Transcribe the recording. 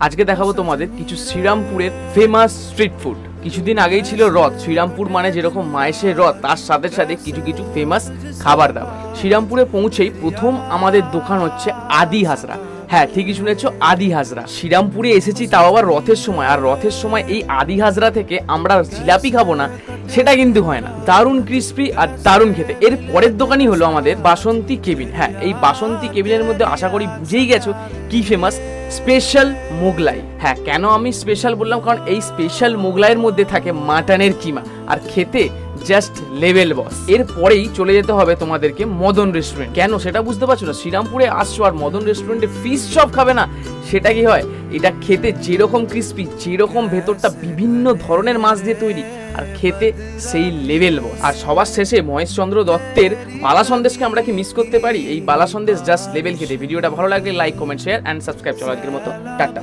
আজকে দেখাবো তোমাদের কিছু শ্রীরামপুরের ফেমাস স্ট্রিট ফুড। কিছুদিন আগেই ছিল রথ, শ্রীরামপুর মানে যেরকম মায়েশের রথ, তার সাথে সাথে কিছু কিছু ফেমাস খাবার দাবার। শ্রীরামপুরে পৌঁছেই প্রথম আমাদের দোকান হচ্ছে আদি হাজরা। হ্যাঁ, ঠিকই শুনেছো, আদি হাজরা। শ্রীরামপুরে এসেছি তাও আবার রথের সময়, আর রথের সময় এই আদি হাজরা থেকে আমরা জিলাপি খাবো না সেটা কিন্তু হয় না। দারুণ ক্রিস্পি আর দারুণ খেতে। এর পরের দোকানই হলো আমাদের বাসন্তী কেবিন। হ্যাঁ, এই বাসন্তী কেবিনের মধ্যে আশা করি বুঝেই গেছো কি ফেমাস, স্পেশাল মোগলাই। হ্যাঁ, কেন আমি স্পেশাল বললাম, কারণ এই স্পেশাল মোগলাইয়ের মধ্যে থাকে মাটনের কিমা, আর খেতে জাস্ট লেভেল বস। এরপরেই চলে যেতে হবে তোমাদেরকে মদন রেস্টুরেন্ট। কেন সেটা বুঝতে পারছো না? শ্রীরামপুরে আসছো আর মদন রেস্টুরেন্টে ফিশ চপ খাবে না, সেটা কি হয়? এটা খেতে যেরকম ক্রিস্পি, যেরকম ভেতরটা বিভিন্ন ধরনের মাছ দিয়ে তৈরি, আর খেতে সেই লেভেল বস। আর সবার শেষে মহেশচন্দ্র দত্তের বালা সন্দেশকে আমরা কি মিস করতে পারি? এই বালা সন্দেশ জাস্ট লেভেল খেতে। ভিডিওটা ভালো লাগলে like, comment, share and subscribe. চলো আজকের মতো টাটা।